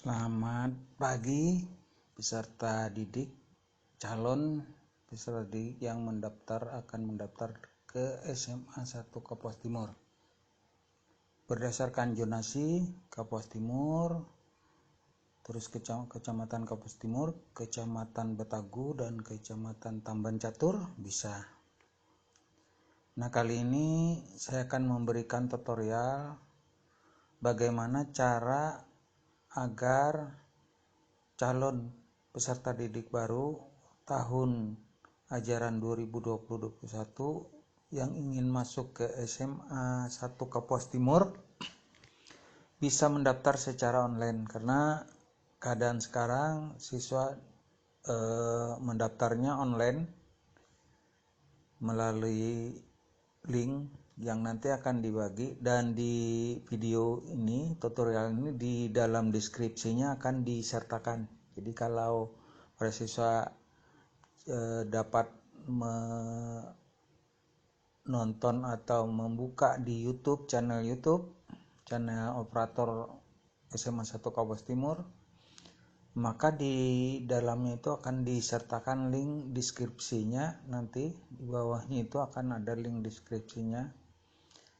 Selamat pagi peserta didik, calon peserta didik yang akan mendaftar ke SMA 1 Kapuas Timur. Berdasarkan zonasi Kapuas Timur, terus Kecamatan Kapuas Timur, Kecamatan Betagu, dan Kecamatan Tamban Catur bisa. Nah, kali ini saya akan memberikan tutorial bagaimana cara agar calon peserta didik baru tahun ajaran 2020-2021 yang ingin masuk ke SMA 1 Kapuas Timur bisa mendaftar secara online, karena keadaan sekarang siswa mendaftarnya online melalui link yang nanti akan dibagi, dan di video ini, tutorial ini, di dalam deskripsinya akan disertakan. Jadi kalau para siswa dapat menonton atau membuka di YouTube, channel operator SMA 1 Kapuas Timur, maka di dalamnya itu akan disertakan link deskripsinya. Nanti di bawahnya itu akan ada link deskripsinya,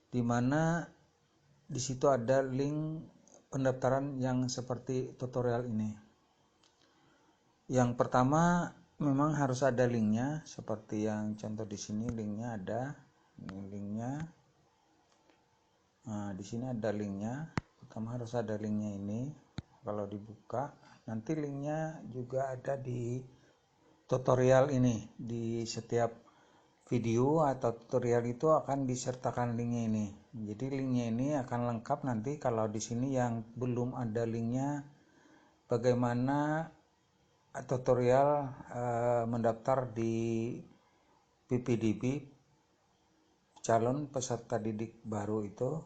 di mana di situ ada link pendaftaran yang seperti tutorial ini. Yang pertama memang harus ada linknya, seperti yang contoh di sini linknya ada. Ini linknya. Nah, di sini ada linknya. Pertama harus ada linknya ini. Kalau dibuka, nanti linknya juga ada di tutorial ini. Di setiap video atau tutorial itu akan disertakan linknya ini. Jadi linknya ini akan lengkap nanti. Kalau di sini yang belum ada linknya, bagaimana tutorial mendaftar di PPDB calon peserta didik baru itu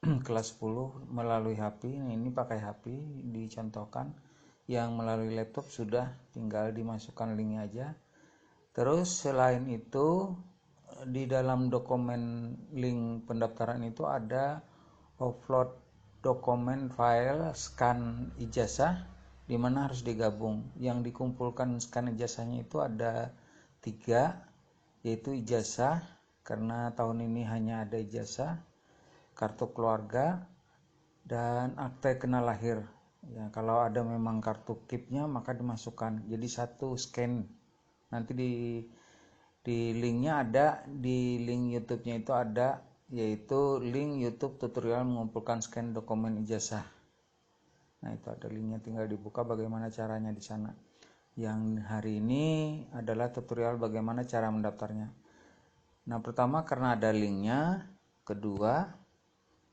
kelas 10 melalui HP. Ini pakai HP dicontohkan. Yang melalui laptop sudah tinggal dimasukkan linknya aja. Terus selain itu, di dalam dokumen link pendaftaran itu ada upload dokumen file scan ijazah, di mana harus digabung. Yang dikumpulkan scan ijazahnya itu ada 3, yaitu ijazah, karena tahun ini hanya ada ijazah, kartu keluarga, dan akte kenal lahir. Ya, kalau ada memang kartu KIP-nya maka dimasukkan. Jadi satu scan. Nanti di linknya ada, di link YouTube-nya itu ada, yaitu link YouTube tutorial mengumpulkan scan dokumen ijazah. Nah, itu ada linknya, tinggal dibuka bagaimana caranya di sana. Yang hari ini adalah tutorial bagaimana cara mendaftarnya. Nah, pertama karena ada linknya, kedua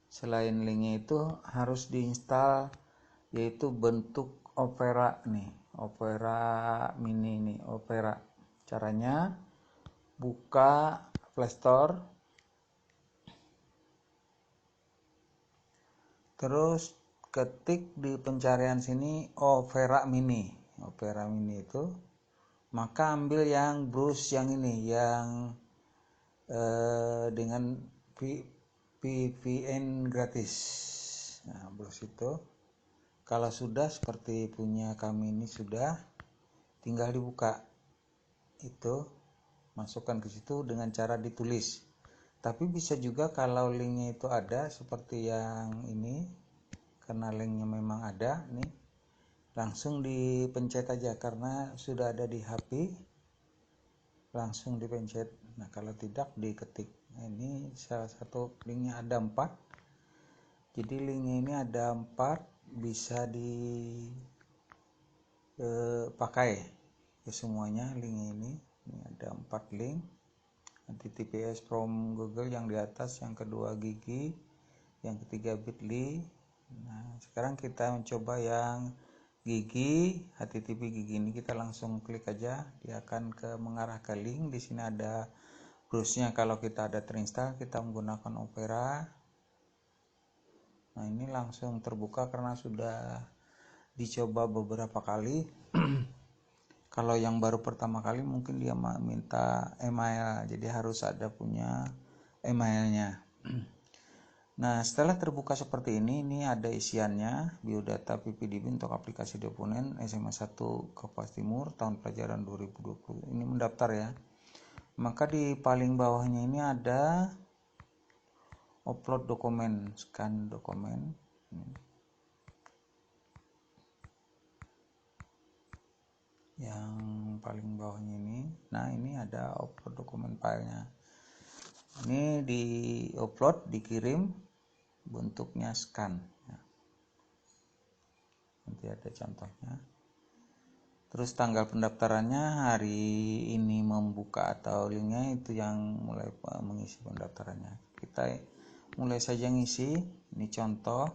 selain linknya itu harus diinstal, yaitu bentuk Opera nih, Opera Mini nih, Opera. Caranya buka Playstore, terus ketik di pencarian sini Opera Mini. Opera Mini itu, maka ambil yang browse yang ini, yang dengan VPN gratis. Nah, browse itu kalau sudah seperti punya kami ini sudah, tinggal dibuka itu, masukkan ke situ dengan cara ditulis. Tapi bisa juga kalau linknya itu ada seperti yang ini, karena linknya memang ada nih, langsung dipencet aja karena sudah ada di HP, langsung dipencet. Nah, kalau tidak diketik. Nah, ini salah satu linknya ada 4. Jadi linknya ini ada 4, bisa dipakai ke semuanya linknya ini. Ini ada 4 link. HTTPS from Google yang di atas, yang kedua Gigi, yang ketiga Bitly. Nah, sekarang kita mencoba yang Gigi, HTTP Gigi ini kita langsung klik aja, dia akan mengarah ke link. Di sini ada browse-nya, kalau kita ada terinstall, kita menggunakan Opera. Nah, ini langsung terbuka karena sudah dicoba beberapa kali. Kalau yang baru pertama kali mungkin dia minta email, jadi harus ada punya emailnya. Nah, setelah terbuka seperti ini ada isiannya, biodata PPDB untuk aplikasi deponen SMA 1 Kapuas Timur tahun pelajaran 2020. Ini mendaftar ya. Maka di paling bawahnya ini ada upload dokumen, scan dokumen. Yang paling bawahnya ini, nah ini ada upload dokumen filenya. Ini di upload, dikirim, bentuknya scan ya. Nanti ada contohnya. Terus tanggal pendaftarannya hari ini membuka atau linknya itu yang mulai mengisi pendaftarannya. Kita mulai saja ngisi. Ini contoh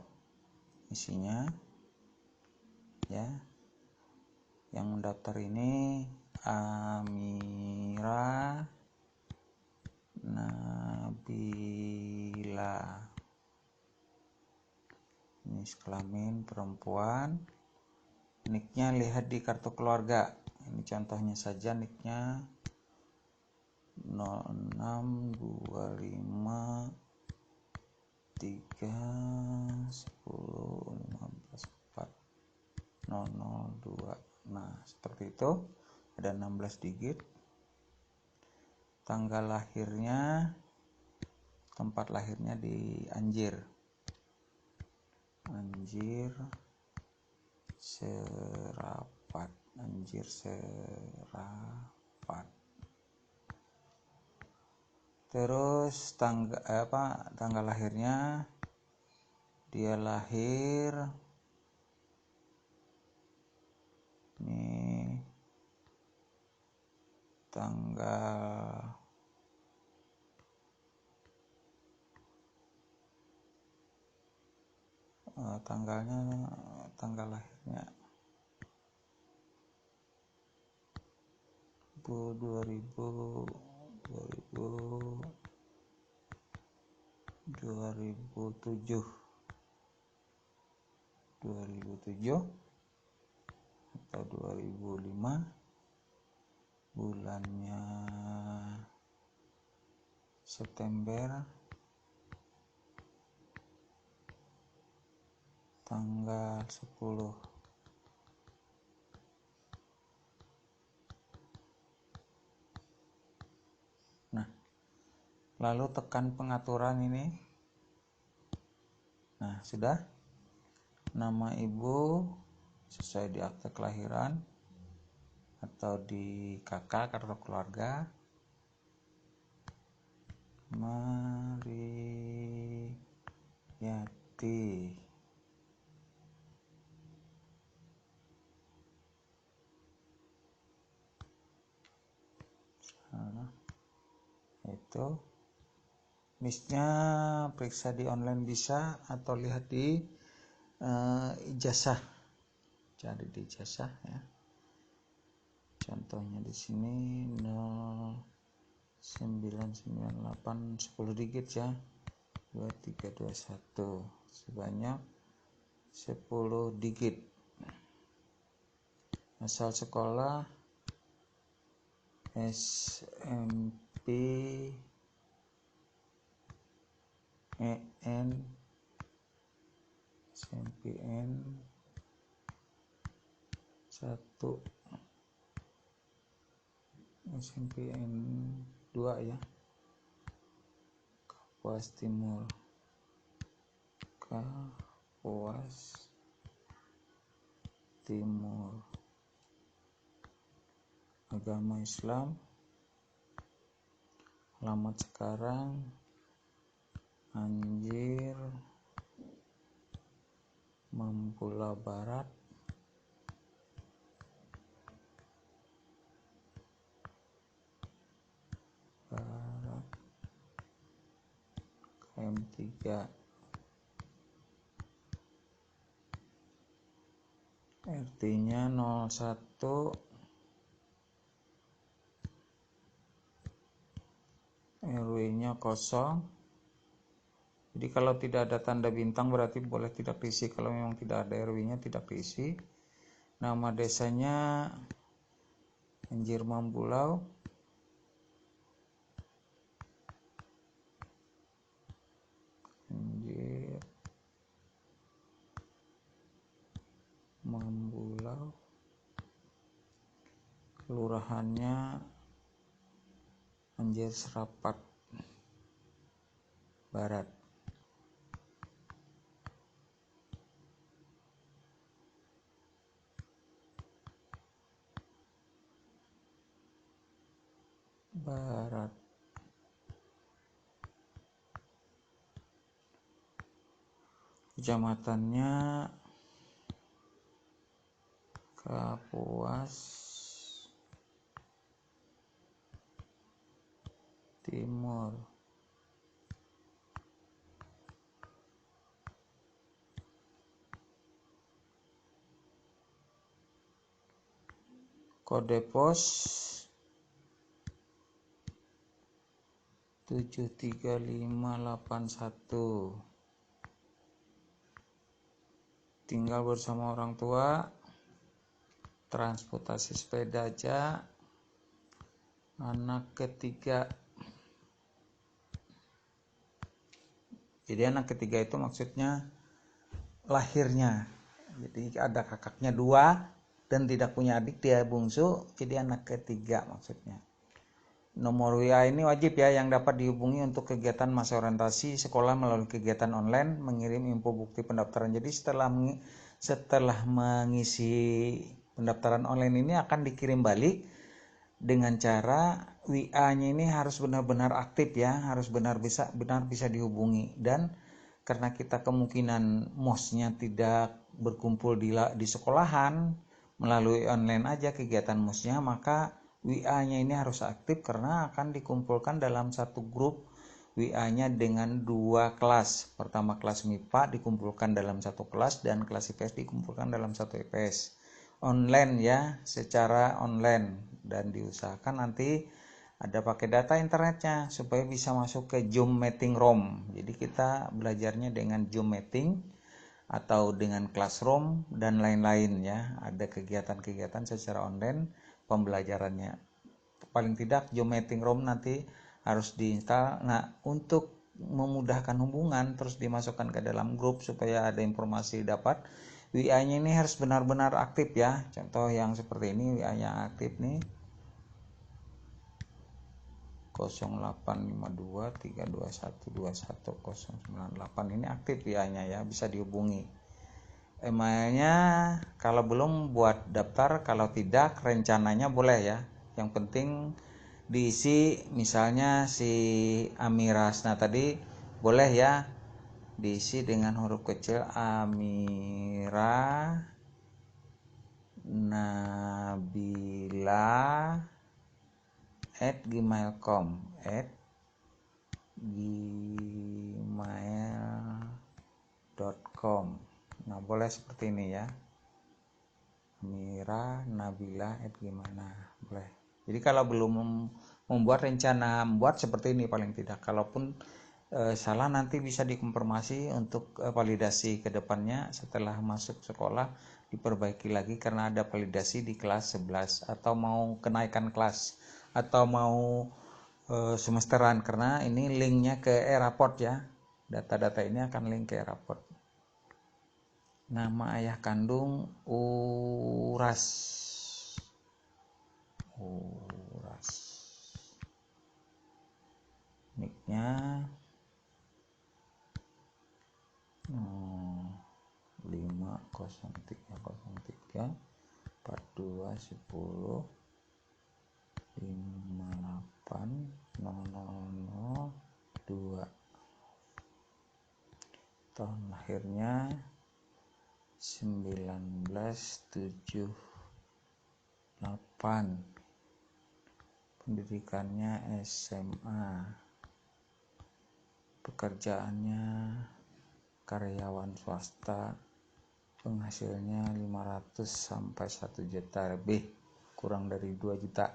isinya ya. Yang mendaftar ini Amira Nabila. Ini kelamin perempuan. Nicknya lihat di kartu keluarga. Ini contohnya saja, nicknya 0625 3 10 15 4 002. Nah, seperti itu. Ada 16 digit. Tanggal lahirnya, tempat lahirnya di Anjir Serapat. Terus tanggal lahirnya, dia lahir ini tanggal lahirnya 2007 atau 2005, bulannya September, tanggal 10. Nah, lalu tekan pengaturan ini. Nah, sudah. Nama ibu sesuai di akte kelahiran atau di KK kartu keluarga, Mariyati. Itu listnya periksa di online bisa atau lihat di ijazah, cari di ijazah ya. Contohnya di sini 0998 10 digit ya, 2321 sebanyak 10 digit. Asal sekolah SMP SMPN 1, SMPN 2 ya, Kapuas Timur, agama Islam, alamat sekarang Anjir, Mempula Barat, KM3, RT-nya 01, RW-nya 0. Jadi kalau tidak ada tanda bintang berarti boleh tidak diisi. Kalau memang tidak ada RW-nya tidak diisi. Nama desanya Anjir Mambulau. Anjir kelurahannya Anjir Serapat Barat. Kecamatannya Kapuas Timur. Kode pos 73581. Tinggal bersama orang tua, transportasi sepeda aja, anak ketiga. Jadi anak ketiga itu maksudnya lahirnya. Jadi ada kakaknya 2 dan tidak punya adik, dia bungsu, jadi anak ketiga maksudnya. Nomor WA ini wajib ya yang dapat dihubungi untuk kegiatan masa orientasi sekolah melalui kegiatan online, mengirim info bukti pendaftaran. Jadi setelah mengisi pendaftaran online ini akan dikirim balik dengan cara WA-nya ini harus benar-benar aktif ya, harus benar bisa dihubungi. Dan karena kita kemungkinan MOS-nya tidak berkumpul di sekolahan, melalui online aja kegiatan MOS-nya, maka WA-nya ini harus aktif karena akan dikumpulkan dalam satu grup WA-nya dengan 2 kelas. Pertama kelas MIPA dikumpulkan dalam satu kelas dan kelas IPS dikumpulkan dalam satu IPS. Online ya, secara online, dan diusahakan nanti ada pakai data internetnya supaya bisa masuk ke Zoom Meeting Room. Jadi kita belajarnya dengan Zoom Meeting atau dengan Classroom dan lain-lain ya. Ada kegiatan-kegiatan secara online pembelajarannya. Paling tidak Zoom Meeting Room nanti harus diinstal. Nah, untuk memudahkan hubungan terus dimasukkan ke dalam grup supaya ada informasi dapat, WA-nya ini harus benar-benar aktif ya. Contoh yang seperti ini, WA-nya aktif nih, 085232121098 ini aktif WA-nya ya, bisa dihubungi. Emailnya kalau belum buat daftar, kalau tidak rencananya boleh ya. Yang penting diisi misalnya si Amiras. Nah tadi boleh ya diisi dengan huruf kecil Amira Nabila @gmail.com @gmail.com. Nah boleh seperti ini ya, Amira Nabila @gimana boleh. Jadi kalau belum membuat rencana membuat seperti ini paling tidak. Kalaupun salah nanti bisa dikonfirmasi untuk validasi ke depannya setelah masuk sekolah, diperbaiki lagi karena ada validasi di kelas 11 atau mau kenaikan kelas atau mau semesteran, karena ini linknya ke e-raport ya. Data-data ini akan link ke e-raport. Nama ayah kandung Uras. Niknya 50303 4210 580002. Tahun lahirnya 1978. Pendidikannya SMA. Pekerjaannya karyawan swasta. Penghasilnya 500 sampai 1 juta lebih, kurang dari 2 juta.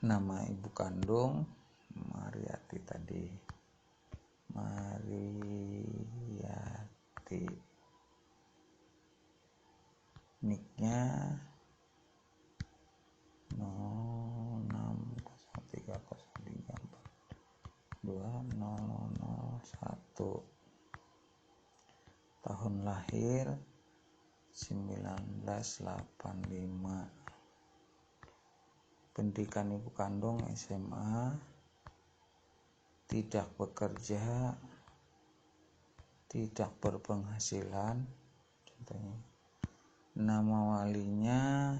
Nama ibu kandung Mariati tadi. Mariati. Niknya 060303420001. Tahun lahir 1985. Pendidikan ibu kandung SMA, tidak bekerja, tidak berpenghasilan. Contohnya, nama walinya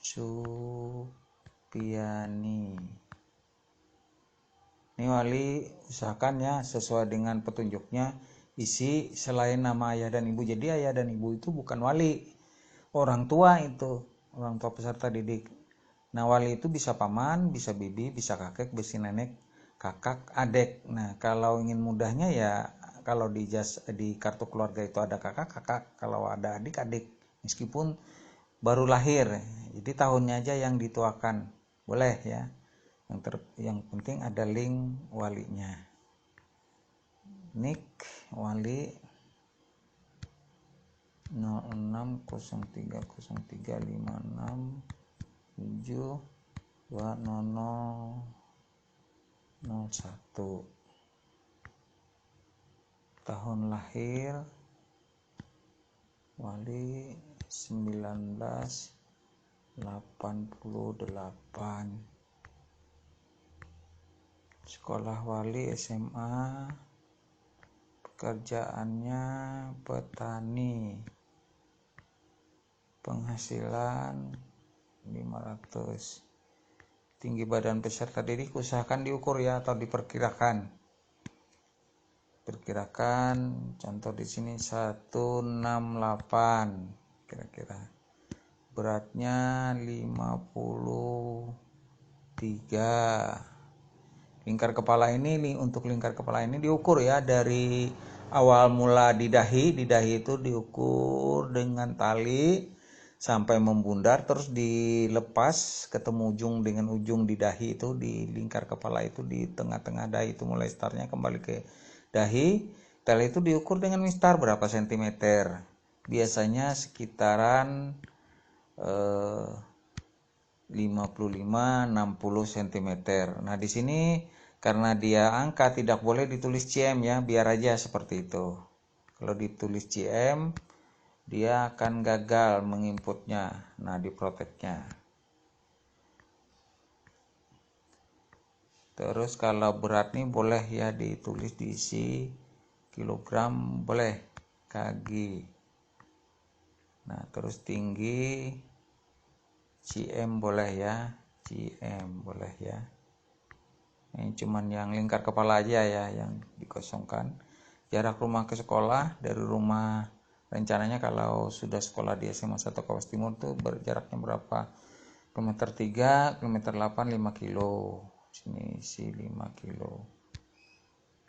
Supiani. Ini wali usahakan ya sesuai dengan petunjuknya isi selain nama ayah dan ibu. Jadi ayah dan ibu itu bukan wali, orang tua itu, orang tua peserta didik. Nah wali itu bisa paman, bisa bibi, bisa kakek, bisa nenek, kakak, adik. Nah kalau ingin mudahnya ya kalau di kartu keluarga itu ada kakak, kalau ada adik, meskipun baru lahir. Jadi tahunnya aja yang dituakan, boleh ya. Yang penting ada link walinya. Nik wali 060356720001. Tahun lahir wali 1988. Sekolah wali SMA, pekerjaannya petani, penghasilan 500. Tinggi badan peserta didik usahakan diukur ya atau diperkirakan. Contoh di sini 168 kira-kira. Beratnya 53. Lingkar kepala ini untuk lingkar kepala ini diukur ya dari awal mula di dahi itu diukur dengan tali sampai membundar, terus dilepas ketemu ujung dengan ujung di dahi itu, di lingkar kepala itu di tengah-tengah dahi itu, mulai startnya kembali ke dahi. Tali itu diukur dengan mistar berapa sentimeter, biasanya sekitaran 55-60 cm. Nah di sini karena dia angka tidak boleh ditulis cm ya, biar aja seperti itu. Kalau ditulis cm dia akan gagal menginputnya, nah di proteknya. Terus kalau berat nih boleh ya ditulis diisi kilogram, boleh kg. Nah terus tinggi cm boleh ya, cm boleh ya. Ini cuman yang lingkar kepala aja ya yang dikosongkan. Jarak rumah ke sekolah dari rumah, rencananya kalau sudah sekolah di SMA 1 Kawas Timur tuh jaraknya berapa? Kilometer 3, kilometer 8, 5 kilo. Sini isi 5 kilo.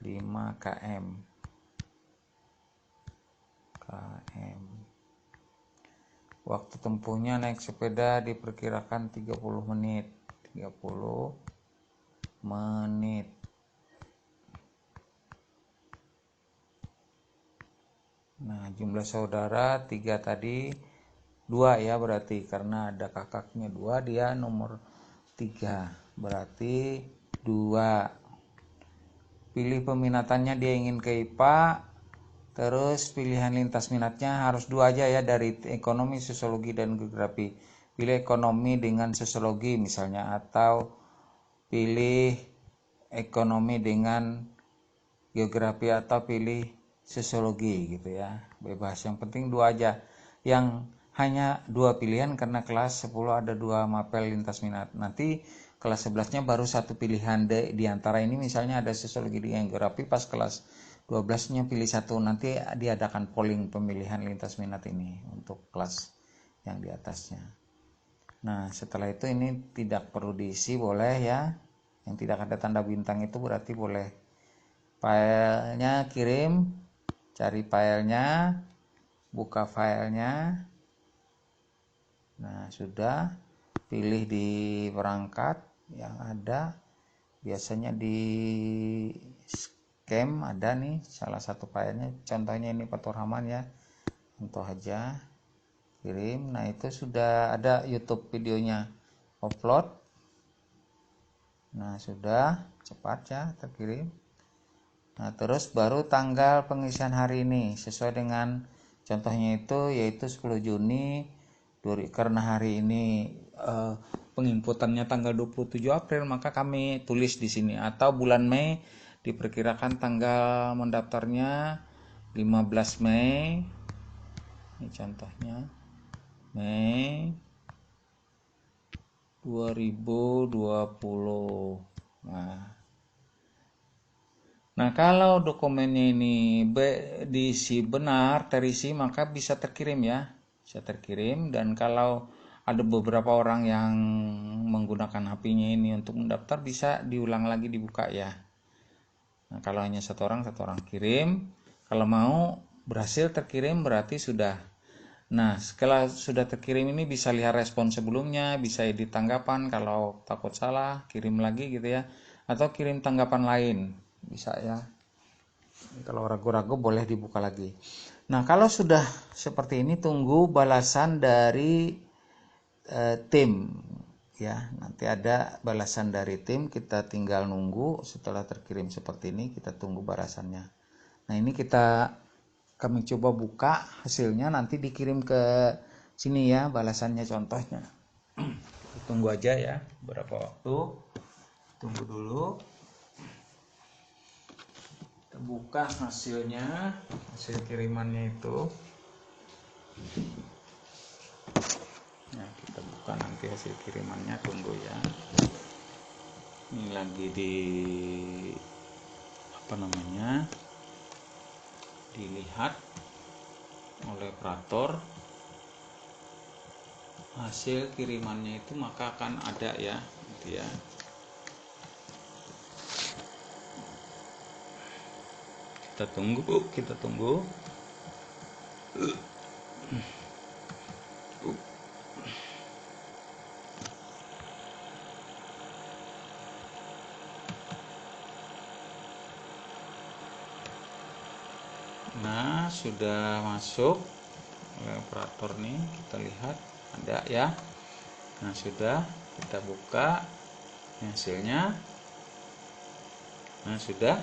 5 km. Waktu tempuhnya naik sepeda diperkirakan 30 menit. Nah jumlah saudara 3 tadi 2 ya, berarti karena ada kakaknya 2, dia nomor 3 berarti 2. Pilih peminatannya, dia ingin ke IPA, terus pilihan lintas minatnya harus 2 aja ya, dari ekonomi, sosiologi, dan geografi. Pilih ekonomi dengan sosiologi misalnya, atau pilih ekonomi dengan geografi, atau pilih sosiologi gitu ya, bebas. Yang penting 2 aja. Yang hanya 2 pilihan karena kelas 10 ada 2 mapel lintas minat. Nanti kelas 11-nya baru 1 pilihan di antara ini, misalnya ada sosiologi dengan geografi, pas kelas 12-nya pilih 1. Nanti diadakan polling pemilihan lintas minat ini untuk kelas yang di atasnya. Nah setelah itu ini tidak perlu diisi, boleh ya. Yang tidak ada tanda bintang itu berarti boleh. Filenya kirim, cari filenya, buka filenya. Nah sudah, pilih di perangkat yang ada, biasanya di scan ada nih salah satu filenya, contohnya ini Faturrahman ya, contoh aja, kirim. Nah itu sudah ada YouTube videonya, upload. Nah sudah, cepat ya terkirim. Nah, terus baru tanggal pengisian hari ini sesuai dengan contohnya itu yaitu 10 Juni karena hari ini penginputannya tanggal 27 April, maka kami tulis di sini, atau bulan Mei diperkirakan tanggal mendaftarnya 15 Mei. Ini contohnya Mei 2020. Nah, kalau dokumennya ini diisi benar, terisi, maka bisa terkirim ya. Bisa terkirim, dan kalau ada beberapa orang yang menggunakan HP-nya ini untuk mendaftar, bisa diulang lagi dibuka ya. Nah, kalau hanya satu orang kirim. Kalau mau berhasil terkirim berarti sudah. Nah, setelah sudah terkirim ini bisa lihat respon sebelumnya, bisa edit tanggapan, kalau takut salah kirim lagi gitu ya, atau kirim tanggapan lain bisa ya. Kalau ragu-ragu boleh dibuka lagi. Nah, kalau sudah seperti ini tunggu balasan dari tim ya. Nanti ada balasan dari tim, kita tinggal nunggu. Setelah terkirim seperti ini kita tunggu balasannya. Nah, ini kami coba buka hasilnya, nanti dikirim ke sini ya balasannya contohnya. Tunggu aja ya beberapa waktu, tunggu dulu. Kita buka hasilnya, hasil kirimannya itu. Nah, kita buka nanti hasil kirimannya, tunggu ya. Ini lagi dilihat oleh operator hasil kirimannya itu, maka akan ada ya gitu ya. Kita tunggu. Nah, sudah masuk oleh operator nih, kita lihat ada ya. Nah, sudah kita buka hasilnya. Nah, sudah.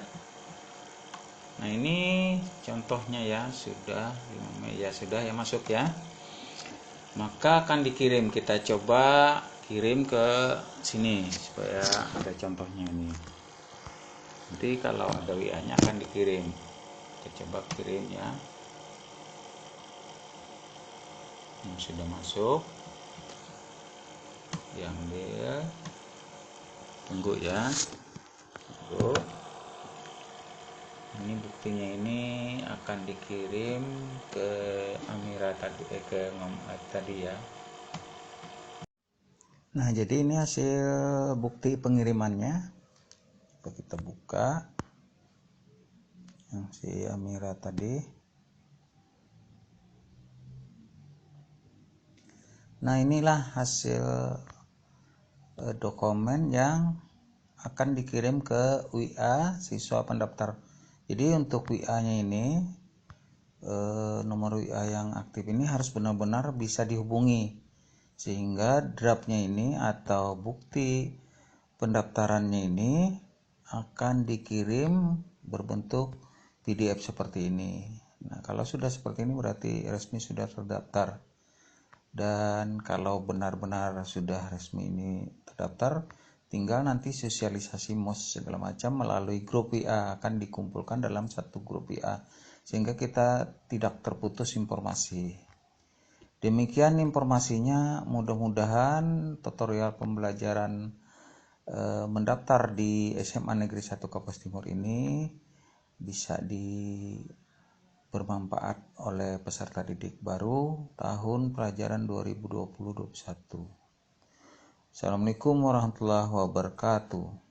Nah, ini contohnya ya, sudah 5 Mei ya, sudah ya masuk ya. Maka akan dikirim, kita coba kirim ke sini supaya ada contohnya ini. Nanti kalau ada WA-nya akan dikirim. Kita coba kirim ya. Yang sudah masuk, diambil, tunggu ya, tunggu. Ini buktinya ini akan dikirim ke Amira tadi ya. Nah, jadi ini hasil bukti pengirimannya. Coba kita buka yang si Amira tadi. Nah, inilah hasil dokumen yang akan dikirim ke WA siswa pendaftar. Jadi untuk WA-nya ini, nomor WA yang aktif ini harus benar-benar bisa dihubungi, sehingga draftnya ini atau bukti pendaftarannya ini akan dikirim berbentuk PDF seperti ini. Nah, kalau sudah seperti ini berarti resmi sudah terdaftar. Dan kalau benar-benar sudah resmi ini terdaftar, tinggal nanti sosialisasi MOS segala macam melalui grup WA, akan dikumpulkan dalam satu grup WA sehingga kita tidak terputus informasi. Demikian informasinya, mudah-mudahan tutorial pembelajaran mendaftar di SMA Negeri 1 Kapuas Timur ini bisa bermanfaat oleh peserta didik baru tahun pelajaran 2020-2021. Assalamualaikum warahmatullahi wabarakatuh.